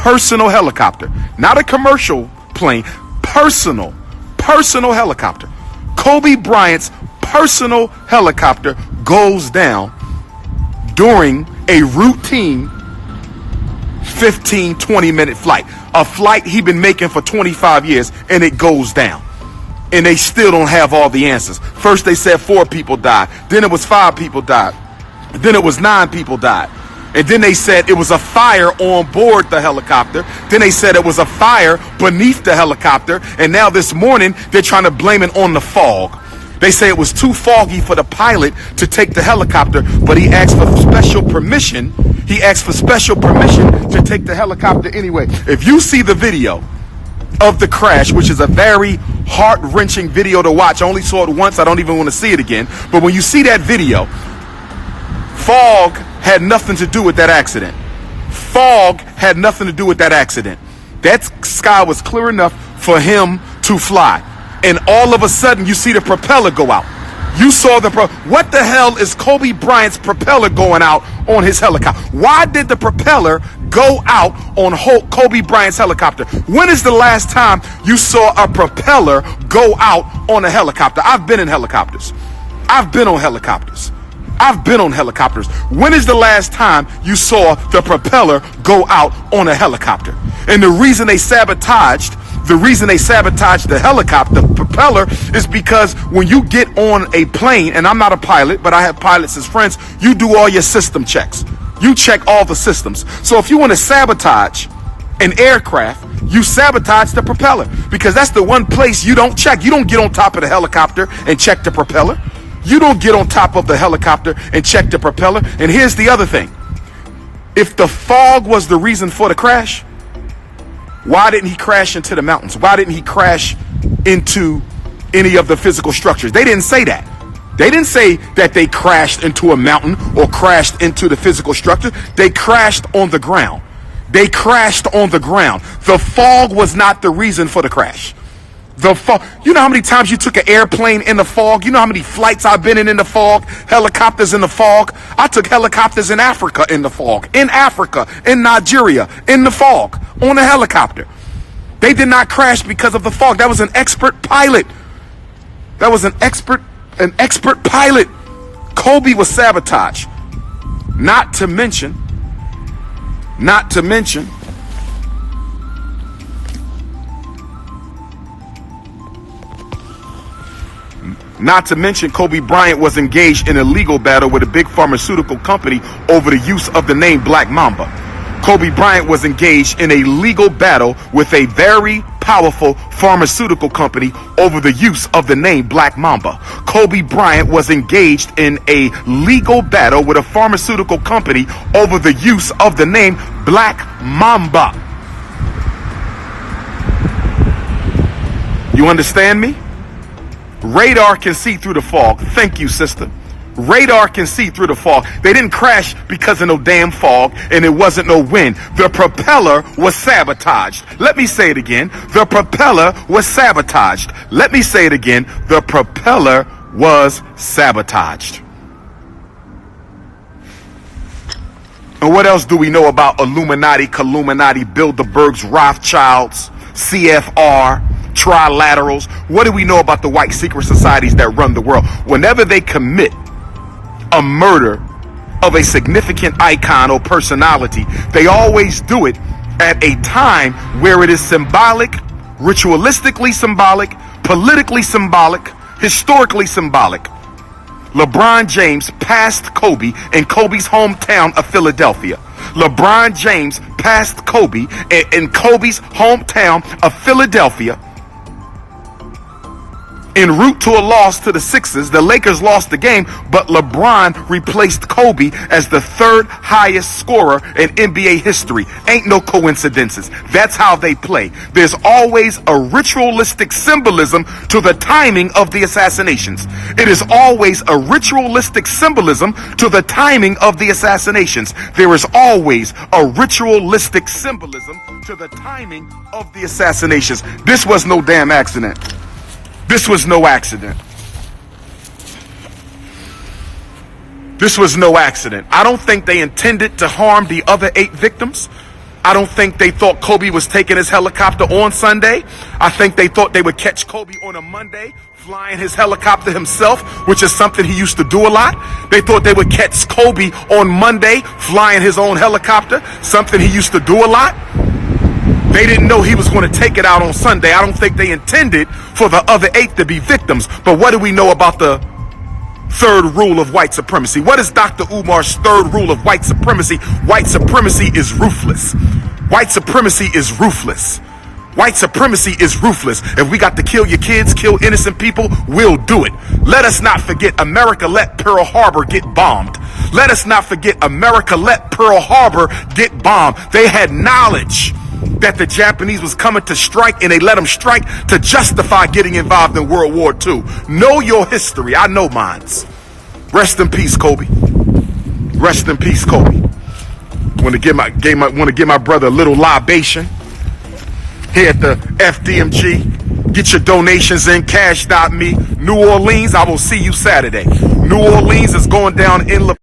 personal helicopter, not a commercial plane, personal helicopter. Kobe Bryant's personal helicopter goes down during a routine 15-20 minute flight, a flight he'd been making for 25 years, and it goes down. And they still don't have all the answers. First they said 4 people died, then it was 5 people died, then it was 9 people died, and then they said it was a fire on board the helicopter, then they said it was a fire beneath the helicopter, and now this morning they're trying to blame it on the fog. They say it was too foggy for the pilot to take the helicopter, but he asked for special permission. He asked for special permission to take the helicopter anyway. If you see the video of the crash, which is a very heart-wrenching video to watch, I only saw it once, I don't even want to see it again, but when you see that video, fog had nothing to do with that accident. Fog had nothing to do with that accident. That sky was clear enough for him to fly. And all of a sudden, you see the propeller go out. You saw what the hell is Kobe Bryant's propeller going out on his helicopter? Why did the propeller go out on Kobe Bryant's helicopter? When is the last time you saw a propeller go out on a helicopter? I've been in helicopters. I've been on helicopters. I've been on helicopters. When is the last time you saw the propeller go out on a helicopter? And the reason they sabotaged the helicopter propeller is because when you get on a plane, and I'm not a pilot, but I have pilots as friends, you do all your system checks. You check all the systems. So if you want to sabotage an aircraft, you sabotage the propeller, because that's the one place you don't check. You don't get on top of the helicopter and check the propeller. You don't get on top of the helicopter and check the propeller. And here's the other thing. If the fog was the reason for the crash, why didn't he crash into the mountains? Why didn't he crash into any of the physical structures? They didn't say that. They didn't say that they crashed into a mountain or crashed into the physical structure. They crashed on the ground. They crashed on the ground. The fog was not the reason for the crash. The fog. You know how many times you took an airplane in the fog? You know how many flights I've been in the fog? Helicopters in the fog. I took helicopters in Africa in the fog. In Africa, in Nigeria, in the fog, on a helicopter. They did not crash because of the fog. That was an expert pilot. That was an expert pilot. Kobe was sabotaged. Not to mention, Kobe Bryant was engaged in a legal battle with a big pharmaceutical company over the use of the name Black Mamba. Kobe Bryant was engaged in a legal battle with a very powerful pharmaceutical company over the use of the name Black Mamba. Kobe Bryant was engaged in a legal battle with a pharmaceutical company over the use of the name Black Mamba. You understand me? Radar can see through the fog. Thank you, sister. Radar can see through the fog. They didn't crash because of no damn fog, and it wasn't no wind. The propeller was sabotaged. Let me say it again. The propeller was sabotaged. Let me say it again. The propeller was sabotaged. And what else do we know about Illuminati, Colluminati, Bilderbergs, Rothschilds, CFR, trilaterals? What do we know about the white secret societies that run the world? Whenever they commit a murder of a significant icon or personality, they always do it at a time where it is symbolic, ritualistically symbolic, politically symbolic, historically symbolic. LeBron James passed Kobe in Kobe's hometown of Philadelphia. LeBron James passed Kobe in Kobe's hometown of Philadelphia. En route to a loss to the Sixers, the Lakers lost the game, but LeBron replaced Kobe as the third highest scorer in NBA history. Ain't no coincidences. That's how they play. There's always a ritualistic symbolism to the timing of the assassinations. It is always a ritualistic symbolism to the timing of the assassinations. There is always a ritualistic symbolism to the timing of the assassinations. This was no damn accident. This was no accident. This was no accident. I don't think they intended to harm the other 8 victims. I don't think they thought Kobe was taking his helicopter on Sunday. I think they thought they would catch Kobe on a Monday flying his helicopter himself, which is something he used to do a lot. They thought they would catch Kobe on Monday flying his own helicopter, something he used to do a lot. They didn't know he was going to take it out on Sunday. I don't think they intended for the other 8 to be victims. But what do we know about the third rule of white supremacy? What is Dr. Umar's third rule of white supremacy? White supremacy is ruthless. White supremacy is ruthless. White supremacy is ruthless. If we got to kill your kids, kill innocent people, we'll do it. Let us not forget America let Pearl Harbor get bombed. Let us not forget America let Pearl Harbor get bombed. They had knowledge that the Japanese was coming to strike, and they let them strike to justify getting involved in World War II. Know your history. I know mines. Rest in peace, Kobe. Rest in peace, Kobe. Want to give my brother a little libation here at the FDMG. Get your donations in, cash.me. New Orleans, I will see you Saturday. New Orleans is going down in